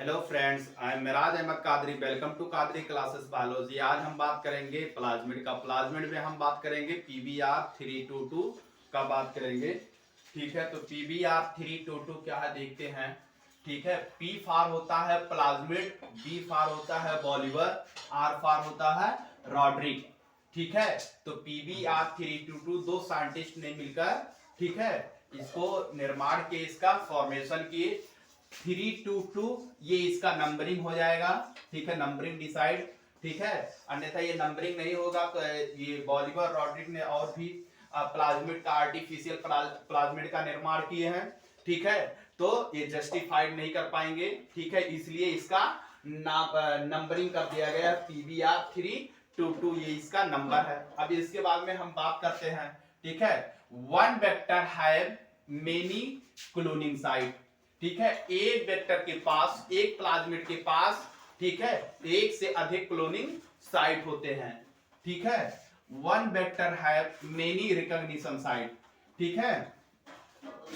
Hello friends, I am Miraj Ahmad Qadri. Welcome to Qadri classes biology. आज हम बात करेंगे प्लाज्मिड का। प्लाज्मिड में हम बात करेंगे PBr 322 का बात करेंगे। ठीक है, तो PBr 322 क्या है देखते हैं। ठीक है, P फार होता है प्लाज्मिड, B फार होता है बॉलिवर, R फार होता है रॉड्रिक। ठीक है, तो PBr 322 दो साइंटिस्ट ने मिलकर, ठीक है, इसको निर्माण के, इसका फॉर्मेशन किए। 322 ये इसका नंबरिंग हो जाएगा। ठीक है, नंबरिंग डिसाइड। ठीक है, अन्यथा ये नंबरिंग नहीं होगा तो ये बॉलिवर रॉड्रिक ने और भी प्लाज्मिड का, आर्टिफिशियल प्लाज्मिड का निर्माण किए हैं। ठीक है, तो ये जस्टिफाइड नहीं कर पाएंगे। ठीक है, इसलिए इसका नंबरिंग कर दिया गया PBr 322, ये इसका नंबर है। अब इसके बाद में हम बात करते हैं। ठीक है, one vector have many cloning site. ठीक है, एक वेक्टर के पास, एक प्लाज्मिड के पास, ठीक है, एक से अधिक क्लोनिंग साइट होते हैं। ठीक है, one vector have many recognition site. ठीक है,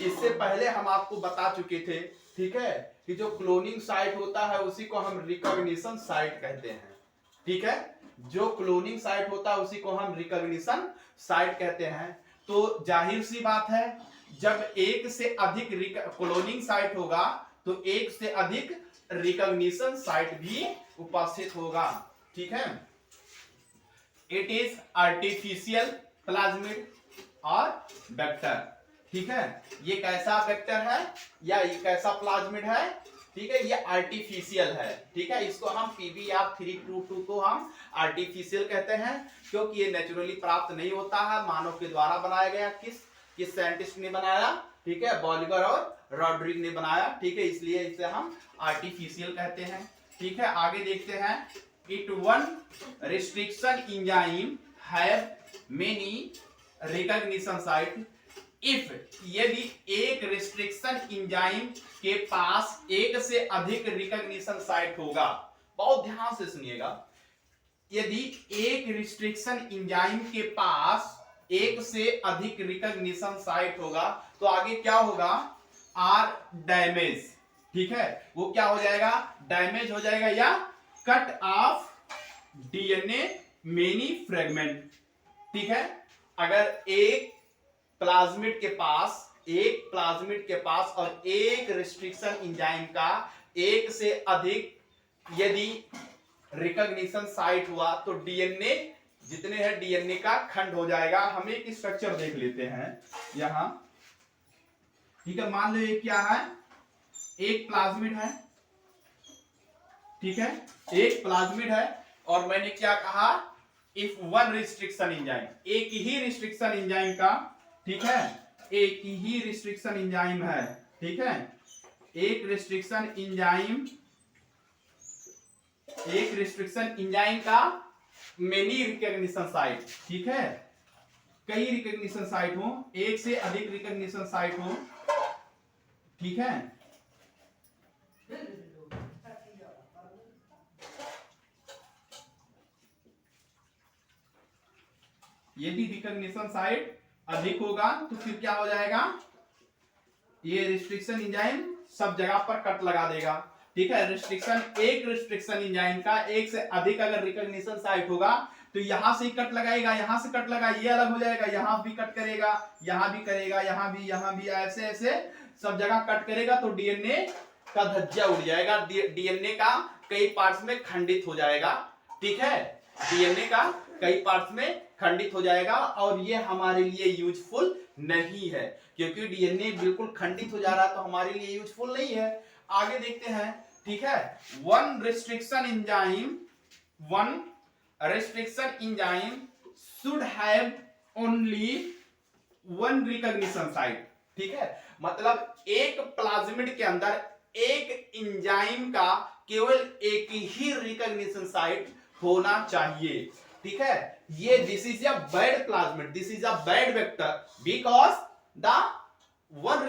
इससे पहले हम आपको बता चुके थे, ठीक है, कि जो क्लोनिंग साइट होता है उसी को हम रिकॉग्निशन साइट कहते हैं। ठीक है, जो क्लोनिंग साइट होता है उसी को हम रिकॉग्निशन साइट कहते हैं। तो जाहिर सी बात है, जब एक से अधिक क्लोनिंग साइट होगा तो एक से अधिक रिकॉग्निशन साइट भी उपस्थित होगा। ठीक है, इट इज आर्टिफिशियल प्लाज्मिड और वेक्टर। ठीक है, ये कैसा वेक्टर है या ये कैसा प्लाज्मिड है? ठीक है, ये आर्टिफिशियल है। ठीक है, इसको हम PBr 322 को हम आर्टिफिशियल कहते हैं, क्योंकि ये नेचुरली प्राप्त नहीं होता है, मानव के द्वारा बनाया गया। किस साइंटिस्ट ने बनाया? ठीक है, बॉलिवर और रॉड्रिक ने बनाया। ठीक है, इसलिए इसे हम आर्टिफिशियल कहते हैं। ठीक है, आगे देखते हैं। It one restriction enzyme have many recognition site if, यदि एक रिस्ट्रिक्शन एंजाइम के पास एक से अधिक रिकॉग्निशन साइट होगा। बहुत ध्यान से सुनिएगा, यदि एक रिस्ट्रिक्शन एंजाइम के पास एक से अधिक रिकॉग्निशन साइट होगा तो आगे क्या होगा? आर डैमेज। ठीक है, वो क्या हो जाएगा? डैमेज हो जाएगा या cut off DNA many fragment. ठीक है, अगर एक प्लाज्मिड के पास और एक रिस्ट्रिक्शन एंजाइम का एक से अधिक यदि रिकॉग्निशन साइट हुआ तो DNA जितने हैं, DNA का खंड हो जाएगा। हम एक स्ट्रक्चर देख लेते हैं यहां। ठीक है, मान लो ये क्या है? एक प्लाज्मिड है। ठीक है, एक प्लाज्मिड है और मैंने क्या कहा? इफ वन रिस्ट्रिक्शन एंजाइम, एक ही रिस्ट्रिक्शन एंजाइम का, ठीक है, एक ही रिस्ट्रिक्शन एंजाइम है। ठीक है, एक रिस्ट्रिक्शन एंजाइम का मेनी रिकॉग्निशन साइट। ठीक है, कई रिकॉग्निशन साइट हो, एक से अधिक रिकॉग्निशन साइट हो। ठीक है, यदि रिकॉग्निशन साइट अधिक होगा तो फिर क्या हो जाएगा? ये रिस्ट्रिक्शन एंजाइम सब जगह पर कट लगा देगा। ठीक है, एक रिस्ट्रिक्शन एंजाइम का एक से अधिक अगर रिकॉग्निशन साइट होगा तो यहां से कट लगाएगा, यहां से कट लगा, ये अलग हो जाएगा, यहां भी कट करेगा, यहां भी करेगा, यहां भी ऐसे ऐसे सब जगह कट करेगा तो DNA का धज्जिया उड़ जाएगा, DNA का कई पार्ट्स में खंडित हो जाएगा। ठीक है, DNA का कई पार्ट्स में खंडित हो जाएगा और ये हमारे लिए यूजफुल नहीं है, क्योंकि DNA बिल्कुल खंडित हो जा रहा है तो हमारे लिए यूजफुल नहीं है। आगे देखते हैं। ठीक है, one restriction enzyme should have only one recognition site. ठीक है, मतलब एक प्लाज्मिड के अंदर एक एंजाइम का केवल एक ही रिकॉग्निशन साइट होना चाहिए। ठीक है, ये this is a bad plasmid, this is a bad vector because the one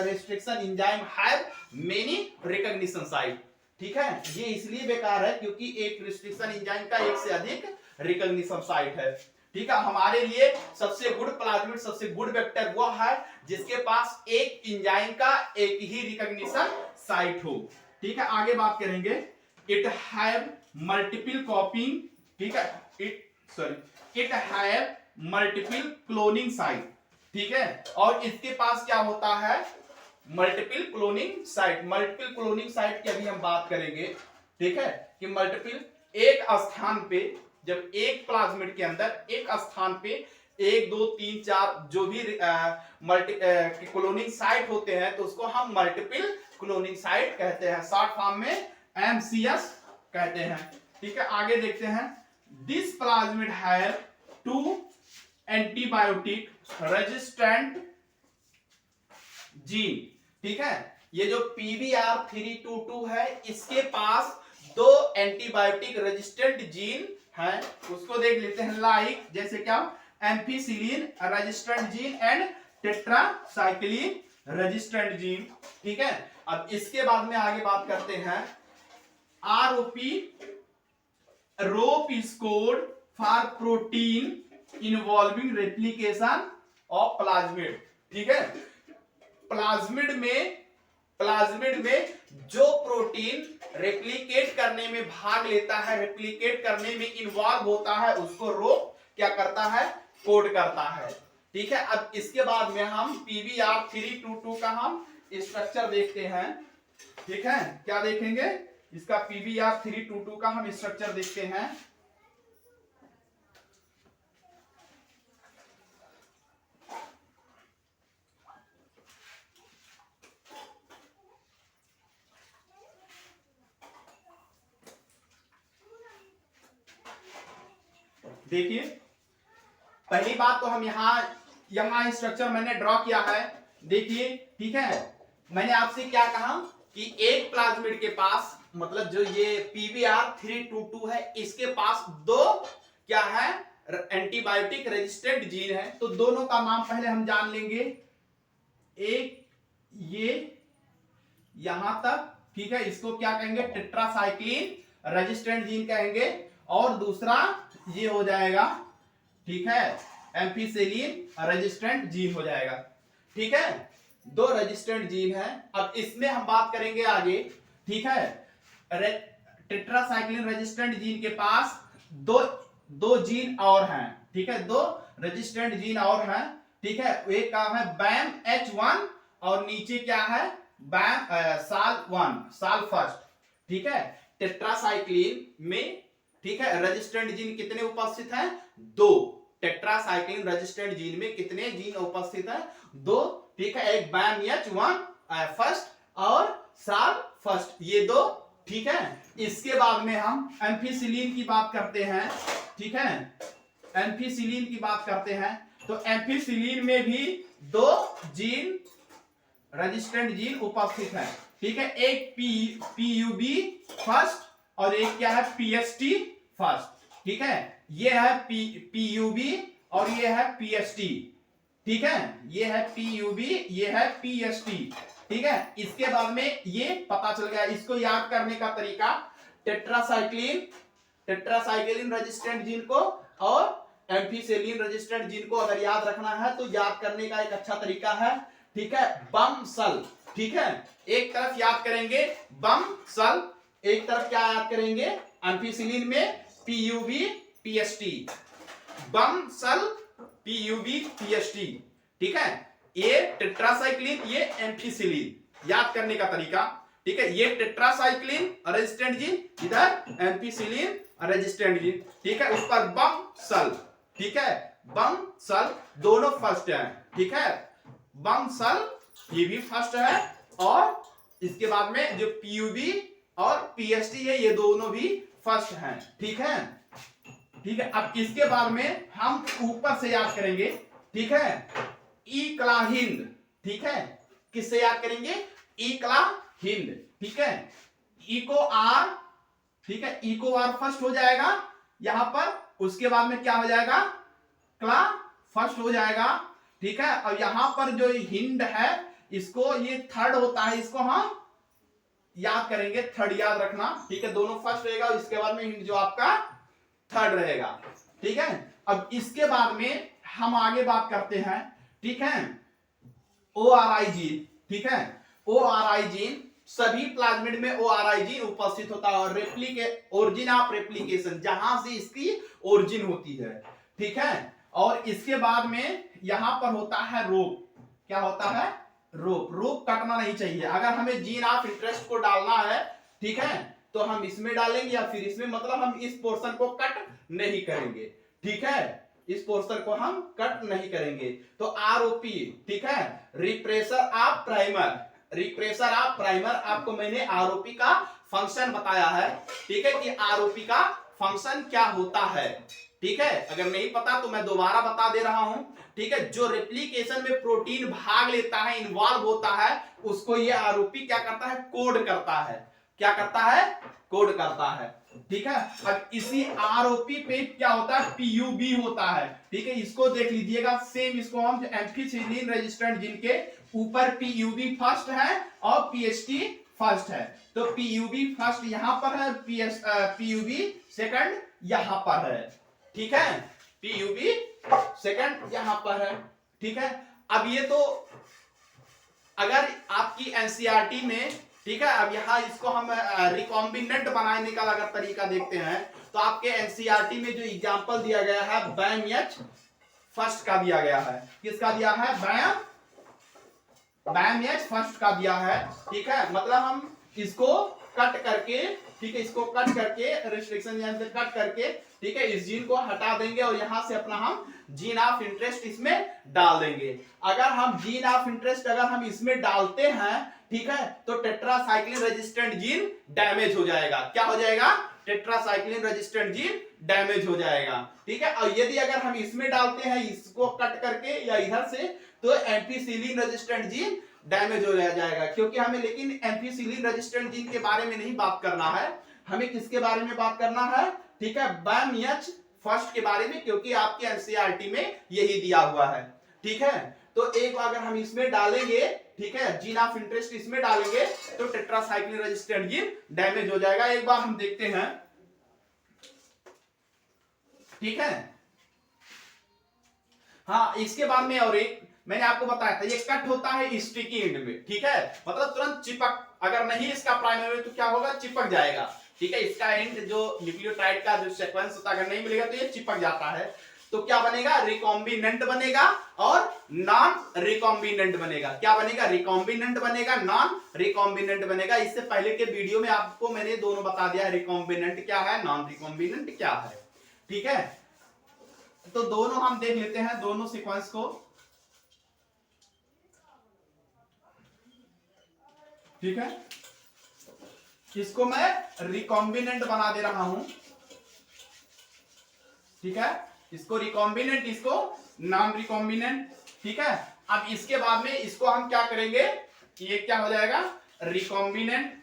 restriction enzyme have many recognition site। ठीक है, ये इसलिए बेकार है क्योंकि एक रिस्ट्रिक्शन एंजाइम का एक से अधिक रिकॉग्निशन साइट है। ठीक है, हमारे लिए सबसे गुड प्लाज्मिड, सबसे गुड वेक्टर वो है जिसके पास एक एंजाइम का एक ही रिकॉग्निशन साइट हो। ठीक है, आगे बात करेंगे। इट हैव मल्टीपल कॉपिंग, ठीक है, it have multiple cloning site, ठीक है, और इसके पास क्या होता है, multiple cloning site. Multiple cloning site की अभी हम बात करेंगे, ठीक है, कि मल्टीपल एक स्थान पे, जब एक प्लाज्मिड के अंदर एक स्थान पे 1 2 3 4 जो भी मल्टी क्लोनिंग साइट होते हैं तो उसको हम मल्टीपल क्लोनिंग साइट कहते हैं, शॉर्ट फॉर्म में MCS कहते हैं, ठीक है। आगे देखते हैं। This plasmid have 2 antibiotic resistant gene, ठीक है, ये जो PBR322 है इसके पास 2 एंटीबायोटिक रेजिस्टेंट जीन है, उसको देख लेते हैं। लाइक जैसे क्या, ampicillin resistant gene and tetracycline resistant gene, ठीक है। अब इसके बाद में आगे बात करते हैं। ROP rope is code for protein involving replication of plasmid, ठीक है। प्लाज्मिड में जो प्रोटीन रेप्लिकेट करने में भाग लेता है, रेप्लिकेट करने में इन्वॉल्व होता है, उसको रोप क्या करता है, कोड करता है, ठीक है। अब इसके बाद में हम PBR322 का हम स्ट्रक्चर देखते हैं, ठीक है। क्या देखेंगे, इसका PBR322 का हम स्ट्रक्चर देखते हैं। देखिए, पहली बात तो हम यहां स्ट्रक्चर मैंने ड्रॉ किया है, देखिए, ठीक है। मैंने आपसे क्या कहा कि एक प्लाज्मिड के पास, मतलब जो ये PBR322 है, इसके पास 2 क्या है, एंटीबायोटिक रेजिस्टेंट जीन है। तो दोनों का नाम पहले हम जान लेंगे। एक ये यहां तक, ठीक है, इसको क्या कहेंगे, टेट्रासाइक्लिन रेजिस्टेंट जीन कहेंगे, और दूसरा ये हो जाएगा, ठीक है, एम्फीसिलिन रेजिस्टेंट जीन हो जाएगा, ठीक है। 2 रेजिस्टेंट जीन है। अब इसमें हम बात करेंगे आगे, ठीक है। टेट्रासाइक्लिन रेजिस्टेंट जीन के पास दो जीन और हैं, ठीक है, 2 रेजिस्टेंट जीन और हैं, ठीक है। एक का है BAMH1 और नीचे क्या है, साल फर्स्ट, ठीक है। टेट्रासाइक्लिन में, ठीक है, रेजिस्टेंट जीन कितने उपस्थित हैं, 2। टेट्रासाइक्लिन रेजिस्टेंट जीन में कितने जीन उपस्थित हैं, 2, ठीक है। एक BAMH1 फर्स्ट और साल फर्स्ट, ये 2, ठीक है। इसके बाद में हम एम्फीसिलिन की बात करते हैं, ठीक है, एम्फीसिलिन की बात करते हैं। तो एम्फीसिलिन में भी 2 जीन रेजिस्टेंट जीन उपस्थित है, ठीक है। एक PUB फर्स्ट और एक क्या है, PST फर्स्ट, ठीक है। ये है PUB और ये है PST, ठीक है। ये है PUB, ये है PST, ठीक है। इसके बाद में ये पता चल गया। इसको याद करने का तरीका, टेट्रासाइक्लिन रेजिस्टेंट जीन को और एम्फीसिलिन रेजिस्टेंट जीन को अगर याद रखना है तो याद करने का एक अच्छा तरीका है, ठीक है, बमसल, ठीक है। एक तरफ याद करेंगे बमसल, एक तरफ क्या याद करेंगे, एम्फीसिलिन में PUB PST, बमसल PUB PST, ठीक है। ये टेट्रासाइक्लिन, ये एम्फीसिलिन, याद करने का तरीका, ठीक है। ये टेट्रासाइक्लिन रेजिस्टेंट जीन, इधर एम्फीसिलिन रेजिस्टेंट जीन, ठीक है। ऊपर बमसल, ठीक है, बमसल दोनों फर्स्ट है, ठीक है। बमसल ये भी फर्स्ट है, और इसके बाद में जो PUB और PST है, ये दोनों भी फर्स्ट हैं, ठीक है, ठीक है। अब इसके बाद में हम ऊपर से याद करेंगे, ठीक है, इक्लाहिंद, ठीक है। किससे याद करेंगे, इक्लाहिंद, ठीक है। इको आर, ठीक है, इको आर फर्स्ट हो जाएगा यहां पर, उसके बाद में क्या हो जाएगा, क्ला फर्स्ट हो जाएगा, ठीक है। और यहां पर जो हिंद है, इसको ये थर्ड होता है, इसको हम याद करेंगे, थर्ड याद रखना, ठीक है। दोनों फर्स्ट रहेगा, इसके बाद में हिंद जो आपका थर्ड रहेगा, ठीक है। अब इसके बाद में हम आगे बात करते हैं, ठीक है, ORI जीन, ठीक है। ORI जीन सभी प्लाज्मिड में ORI जीन उपस्थित होता है और ओरिजिन ऑफ रेप्लिकेशन, जहां से इसकी ओरिजिन होती है, ठीक है। और इसके बाद में यहां पर होता है रोप। क्या होता है? रोप कटना नहीं चाहिए। अगर हमें जीन ऑफ इंटरेस्ट को डालना है, ठीक है, तो हम इसमें डालेंगे या फिर इसमें, मतलब हम इस पोर्शन को कट नहीं करेंगे, ठीक है, इस पोर्शन को हम कट नहीं करेंगे। तो ROP, ठीक है, repressor of primer. Repressor of primer, आपको मैंने ROP का फंक्शन बताया है, ठीक है, कि ROP का फंक्शन क्या होता है, ठीक है। अगर नहीं पता तो मैं दोबारा बता दे रहा हूं, ठीक है। जो रेप्लिकेशन में प्रोटीन भाग लेता है, इन्वॉल्व होता है, उसको ये ROP क्या करता है? कोड करता है। क्या करता है? कोड करता है, ठीक है। अब इसी ROP पे क्या होता है? PUB होता है, ठीक है। इसको देख लीजिएगा, सेम इसको हम एम्फीसिलिन रेजिस्टेंट जीन के ऊपर PUB फर्स्ट है और PST फर्स्ट है। तो PUB फर्स्ट यहां पर है, PUB सेकंड यहां पर है, ठीक है। PUB सेकंड यहां पर है, ठीक है। अब ये तो अगर आपकी एनसीईआरटी में, ठीक है, अब यहां इसको हम रिकॉम्बिनेंट बनाने का अगर तरीका देखते हैं तो आपके एनसीईआरटी में जो एग्जांपल दिया गया है BAMH फर्स्ट का दिया गया है। किसका दिया है? BAMH फर्स्ट का दिया है, ठीक है। मतलब हम इसको कट करके, ठीक है, इसको कट करके, रिस्ट्रिक्शन यानी से कट करके, ठीक है, इस जीन को हटा देंगे और यहां से अपना हम जीन ऑफ इंटरेस्ट इसमें डाल देंगे। अगर हम जीन ऑफ इंटरेस्ट अगर हम इसमें डालते हैं, ठीक है, तो टेट्रासाइक्लिन रेजिस्टेंट जीन डैमेज हो जाएगा। क्या हो जाएगा? टेट्रासाइक्लिन रेजिस्टेंट जीन डैमेज हो जाएगा, ठीक है। और यदि अगर हम इसमें डालते हैं, इसको कट करके या इधर से, तो एम्फीसिलिन रेजिस्टेंट जीन डैमेज हो जाएगा। क्योंकि हमें लेकिन एम्फीसिलिन रेजिस्टेंट जीन के बारे में नहीं बात करना है, हमें किसके बारे में बात करना है? ठीक है, BAMH फर्स्ट के बारे में, क्योंकि आपके एनसीईआरटी में यही दिया हुआ है, ठीक है। तो एक बार अगर हम इसमें डालेंगे, ठीक है, जीन ऑफ इंटरेस्ट इसमें डालेंगे तो टेट्रासाइक्लिन रेजिस्टेंट जीन डैमेज हो जाएगा। एक बार हम देखते हैं, ठीक है। हाँ, इसके बाद में और एक मैंने आपको बताया था, ये कट होता है स्टिकी एंड में, ठीक है, मतलब तुरंत चिपक, अगर नहीं इसका प्राइमरी तो क्या होगा? चिपक जाएगा, ठीक है। इसका एंड जो न्यूक्लियोटाइड का जो सीक्वेंस होता है, अगर नहीं मिलेगा तो ये चिपक जाता है। तो क्या बनेगा? रिकॉम्बिनेंट बनेगा और नॉन रिकॉम्बिनेंट बनेगा। क्या बनेगा? रिकॉम्बिनेंट बनेगा, नॉन रिकॉम्बिनेंट बनेगा। इससे पहले के वीडियो में आपको मैंने दोनों बता दिया है, रिकॉम्बिनेंट क्या है, नॉन रिकॉम्बिनेंट क्या है, ठीक है। तो दोनों हम देख लेते हैं, दोनों सीक्वेंस को, ठीक है। इसको मैं रिकॉम्बिनेंट बना दे रहा हूं, ठीक है, इसको रिकॉम्बिनेंट, इसको नॉन रिकॉम्बिनेंट, ठीक है। अब इसके बाद में इसको हम क्या करेंगे? ये क्या हो जाएगा? Recombinant,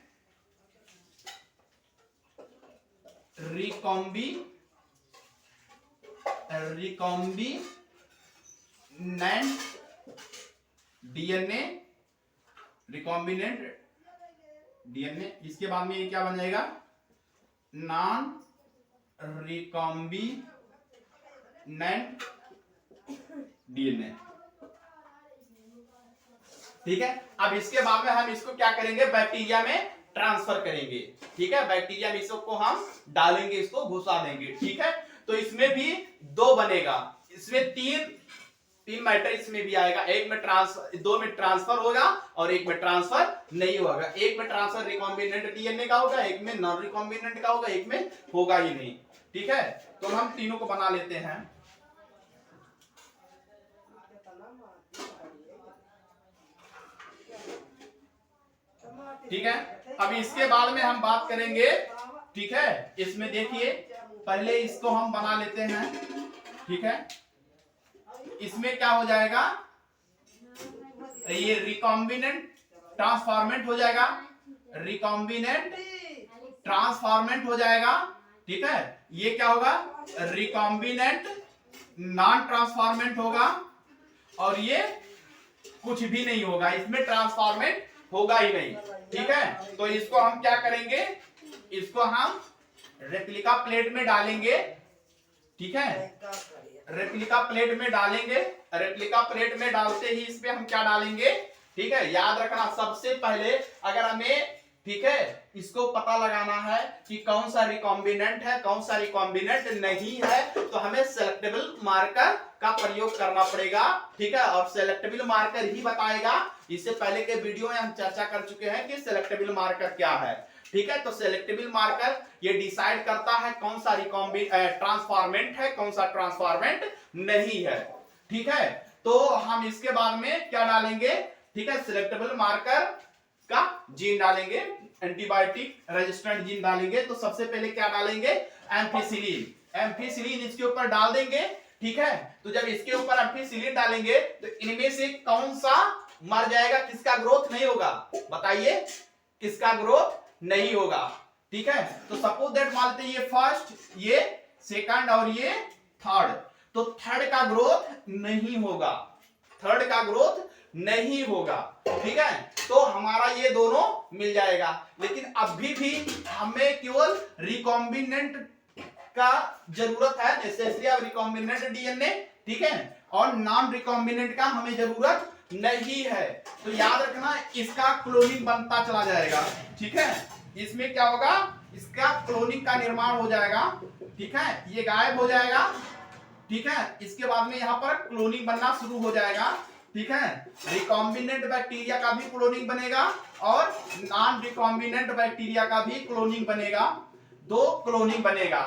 recombinant DNA, recombinant DNA. इसके बाद में ये क्या बन जाएगा? नॉन रिकॉम्बिनेंट डीएनए, ठीक है। अब इसके बाद में हम इसको क्या करेंगे? बैक्टीरिया में ट्रांसफर करेंगे, ठीक है। बैक्टीरिया में इसको हम डालेंगे, इसको घुसा देंगे, ठीक है। तो इसमें भी दो बनेगा, इसमें तीन मैटर इसमें भी आएगा। एक में ट्रांसफर, दो में ट्रांसफर होगा और एक में ट्रांसफर नहीं होगा। एक में ट्रांसफर रिकॉम्बिनेंट डीएनए का होगा, एक में नॉन रिकॉम्बिनेंट का होगा, एक में होगा ही नहीं, ठीक है। तो हम तीनों को बना लेते हैं, ठीक है। अब इसके बाद में हम बात करेंगे, ठीक है। इसमें देखिए, पहले इसको हम बना लेते हैं, ठीक है। इसमें क्या हो जाएगा? ये रिकॉम्बिनेंट ट्रांसफॉर्मेंट हो जाएगा, रिकॉम्बिनेंट ट्रांसफॉर्मेंट हो जाएगा, ठीक है। ये क्या होगा? रिकॉम्बिनेंट नॉन ट्रांसफॉर्मेंट होगा और ये कुछ भी नहीं होगा, इसमें ट्रांसफॉर्मेंट होगा ही नहीं, ठीक है। तो इसको हम क्या करेंगे? इसको हम रेप्लिका प्लेट में डालेंगे, ठीक है। रेप्लिका प्लेट में डालेंगे, रेप्लिका प्लेट में डालते ही इस पे हम क्या डालेंगे? ठीक है, याद रखना सबसे पहले अगर हमें, ठीक है, इसको पता लगाना है कि कौन सा रिकॉम्बिनेंट है कौन सा रिकॉम्बिनेंट नहीं है, तो हमें सेलेक्टेबल मार्कर का प्रयोग करना पड़ेगा। ठीक है, और सेलेक्टेबल मार्कर ही बताएगा। इससे पहले के वीडियो में हम चर्चा कर चुके हैं कि सेलेक्टेबल मार्कर क्या है। ठीक है, तो सेलेक्टेबल मार्कर ये डिसाइड करता है कौन सा ट्रांसफॉर्मेंट है कौन सा ट्रांसफॉर्मेंट नहीं है। ठीक है, तो हम इसके बाद में क्या डालेंगे, ठीक है, सेलेक्टेबल मार्कर का जीन डालेंगे, एंटीबायोटिक रेजिस्टेंट जीन डालेंगे। तो सबसे पहले क्या डालेंगे, एम्फिसिलिन। एम्फिसिलिन इसके ऊपर डाल देंगे। ठीक है, तो जब इसके ऊपर एम्फिसिलिन डालेंगे तो इनमें से कौन सा मर जाएगा, किसका ग्रोथ नहीं होगा, बताइए किसका ग्रोथ नहीं होगा। ठीक है, तो सपोज दैट मानते हैं ये फर्स्ट, ये सेकंड और ये थर्ड, तो थर्ड का ग्रोथ नहीं होगा, थर्ड का ग्रोथ नहीं होगा। ठीक है, तो हमारा ये दोनों मिल जाएगा। लेकिन अभी भी हमें केवल रिकॉम्बिनेंट का जरूरत है, नेसेसरी ऑफ रिकॉम्बिनेंट डीएनए। ठीक है, और नॉन रिकॉम्बिनेंट का हमें जरूरत नहीं है। तो याद रखना इसका क्लोनिंग बनता चला जाएगा। ठीक है, इसमें क्या होगा, इसका क्लोनिंग का निर्माण हो जाएगा। ठीक है, ये गायब हो जाएगा। ठीक है, इसके बाद में यहां पर क्लोनिंग बनना शुरू हो जाएगा। ठीक है, रिकॉम्बिनेंट बैक्टीरिया का भी क्लोनिंग बनेगा और नॉन रिकॉम्बिनेंट बैक्टीरिया का भी क्लोनिंग बनेगा। दो क्लोनिंग बनेगा।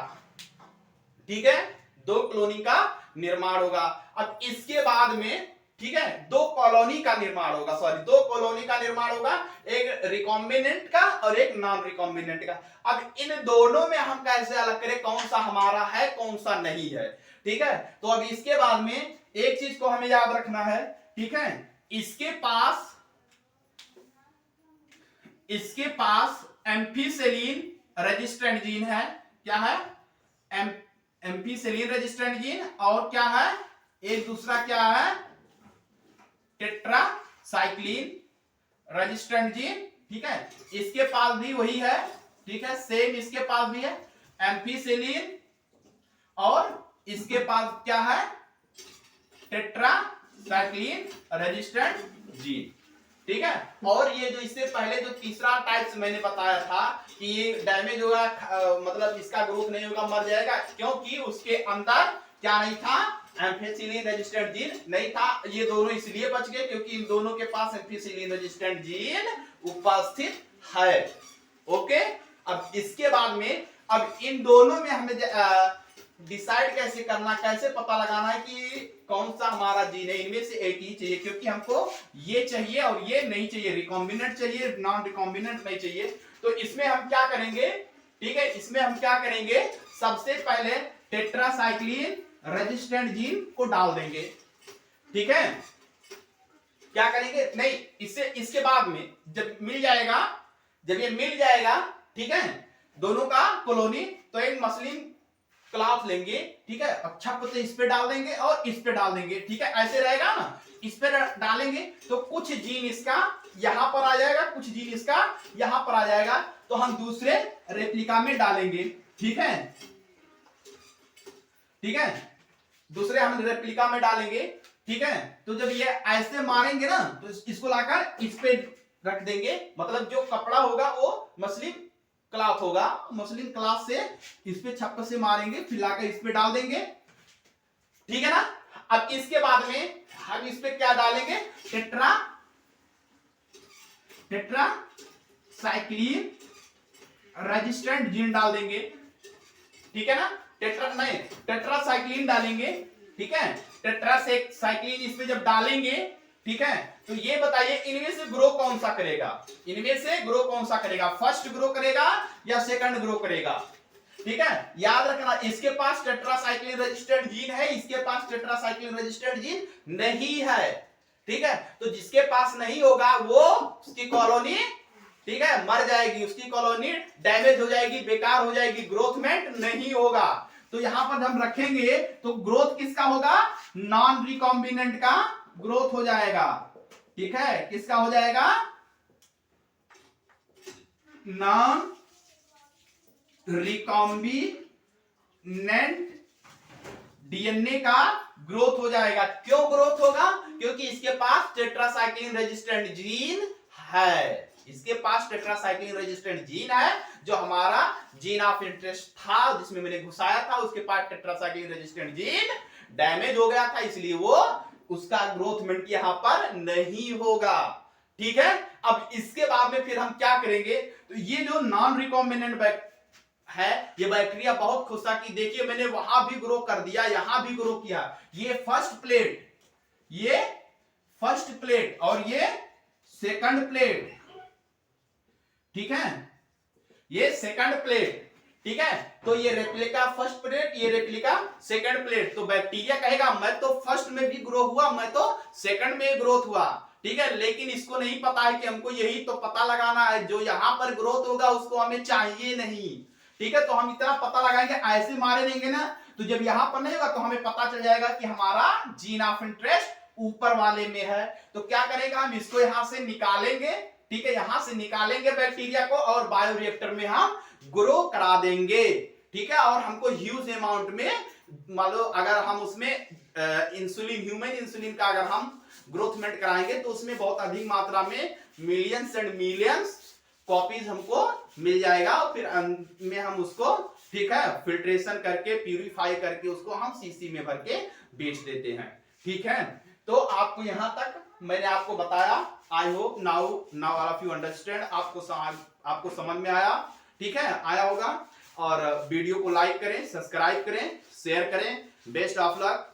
ठीक है, दो क्लोनिंग का निर्माण होगा। अब इसके बाद में, ठीक है, दो कॉलोनी का निर्माण होगा, दो कॉलोनी का निर्माण होगा, एक रिकॉम्बिनेंट का और एक नॉन रिकॉम्बिनेंट का। अब इन दोनों में हम कैसे अलग करें कौन सा हमारा है कौन सा नहीं है। ठीक है, तो अब इसके बाद में एक चीज को हमें याद रखना है। ठीक है, इसके पास एम्फिसिलिन रेजिस्टेंट जीन है। क्या है, एम्फिसिलिन रेजिस्टेंट जीन, और क्या है, एक दूसरा क्या है, टेट्रासाइक्लिन रेजिस्टेंट जीन। ठीक है, इसके पास भी वही है। ठीक है, सेम इसके पास भी है एम्फिसिलिन, और इसके पास क्या है, टेट्रासाइक्लिन रेजिस्टेंट जीन। ठीक है, और ये जो इससे पहले जो तीसरा टाइप्स मैंने बताया था कि ये डैमेज होगा, मतलब इसका ग्रोथ नहीं होगा, मर जाएगा, क्योंकि उसके अंदर क्या नहीं था, एम्फिसिलिन रेजिस्टेंट जीन नहीं था। ये दोनों इसलिए बच गए क्योंकि इन दोनों के पास एम्फिसिलिन रेजिस्टेंट जीन उपस्थित है। ओके, अब इसके बाद में, अब इन दोनों में हमें डिसाइड कैसे करना, कैसे पता लगाना है कि कौन सा हमारा जीन है। इनमें से एक ही चाहिए, क्योंकि हमको ये चाहिए और ये नहीं चाहिए, रिकॉम्बिनेंट चाहिए, नॉन रिकॉम्बिनेंट नहीं चाहिए। तो इसमें हम क्या करेंगे, ठीक है, इसमें हम क्या करेंगे, सबसे पहले टेट्रासाइक्लिन रेजिस्टेंट जीन को डाल देंगे। ठीक है, क्या करेंगे, नहीं, इससे इसके बाद में जब मिल जाएगा, जब ये मिल जाएगा, ठीक है, दोनों का कॉलोनी, तो एक मसलिन क्लॉथ लेंगे। ठीक है, अच्छा पत्ते इस पे डाल देंगे और इस पे डाल देंगे। ठीक है, ऐसे रहेगा ना, इस पे डालेंगे तो कुछ जीन इसका यहां पर आ जाएगा, कुछ जीन इसका यहां पर आ जाएगा, तो हम दूसरे रेप्लिका में डालेंगे। ठीक है, ठीक है, दूसरे हम रेप्लिका में डालेंगे। ठीक है, तो जब ये ऐसे मारेंगे ना, तो इसको लाकर इस पे रख देंगे, मतलब जो कपड़ा होगा वो मसलिन क्लॉथ होगा, मसलिन क्लॉथ से इस पे छप्पर से मारेंगे, फिर लाकर इस पे डाल देंगे। ठीक है ना, अब इसके बाद में हम इस पे क्या डालेंगे, टेट्रासाइक्लिन रेजिस्टेंट जीन डाल देंगे। ठीक है ना, टेट्रासाइक्लिन डालेंगे। ठीक है, टेट्रासाइक्लिन इस पे जब डालेंगे, ठीक है, तो ये बताइए इनमें से ग्रो कौन सा करेगा, इनमें से ग्रो कौन सा करेगा, फर्स्ट ग्रो करेगा या सेकंड ग्रो करेगा। ठीक है, याद रखना इसके पास टेट्रासाइक्लिन रेजिस्टेंट जीन है, इसके पास टेट्रासाइक्लिन रेजिस्टेंट जीन नहीं है। ठीक है, तो जिसके पास नहीं होगा वो उसकी कॉलोनी, ठीक है, मर जाएगी, उसकी कॉलोनी डैमेज हो जाएगी, बेकार हो जाएगी, ग्रोथमेंट नहीं होगा। तो यहां पर हम रखेंगे तो ग्रोथ किसका होगा, नॉन रिकॉम्बिनेंट का ग्रोथ हो जाएगा। ठीक है, किसका हो जाएगा, नॉन रिकॉम्बिनेंट डीएनए का ग्रोथ हो जाएगा। क्यों ग्रोथ होगा, क्योंकि इसके पास टेट्रासाइक्लिन रेजिस्टेंट जीन है, इसके पास टेट्रासाइक्लिन रेजिस्टेंट जीन है, जो हमारा जीन ऑफ इंटरेस्ट था जिसमें मैंने घुसाया था, उसके पास टेट्रासाइक्लिन रेजिस्टेंट जीन डैमेज हो गया था, इसलिए वो उसका ग्रोथमेंट यहां पर नहीं होगा। ठीक है, अब इसके बाद में फिर हम क्या करेंगे, तो ये जो नॉन रिकॉम्बिनेंट है, ये बैक्टीरिया बहुत खुश था कि देखिए मैंने वहां भी ग्रो कर दिया, यहां भी ग्रो किया, ये फर्स्ट प्लेट, ये फर्स्ट प्लेट और ये सेकंड प्लेट, ठीक है, ये सेकंड प्लेट, ठीक है, तो ये रेप्लिका फर्स्ट प्लेट, ये रेप्लिका सेकंड प्लेट, तो बैक्टीरिया कहेगा मैं तो फर्स्ट में भी ग्रो हुआ, मैं तो सेकंड में ग्रोथ हुआ, ठीक है, लेकिन इसको नहीं पता है कि हमको यही तो पता लगाना है, जो यहां पर ग्रोथ होगा उसको हमें चाहिए नहीं, ठीक है, तो हम इतना पता लगाएंगे, ऐसे मारे देंगे ना, तो जब यहां पर नहीं होगा तो हमें पता चल जाएगा कि हमारा जीन ऑफ इंटरेस्ट ऊपर वाले में है, तो क्या करेगा, हम इसको यहां से निकालेंगे, ठीक है, यहां से निकालेंगे बैक्टीरिया को और बायोरिएक्टर में हम ग्रो करा देंगे, ठीक है, और हमको ह्यूज अमाउंट में, मान लो अगर हम उसमें इंसुलिन, ह्यूमन इंसुलिन का अगर हम ग्रोथमेंट कराएंगे तो उसमें बहुत अधिक मात्रा में मिलियंस एंड मिलियंस कॉपीज हमको मिल जाएगा, फिर अंत में हम उसको, ठीक है, फिल्ट्रेशन करके प्यूरिफाई करके उसको हम सीसी में भर के बेच देते हैं, ठीक है, तो आपको यहां तक मैंने आपको बताया, I hope now all of you understand, आपको समझ में आया, ठीक है, आया होगा, और वीडियो को लाइक करें, सब्सक्राइब करें, शेयर करें, बेस्ट ऑफ लक।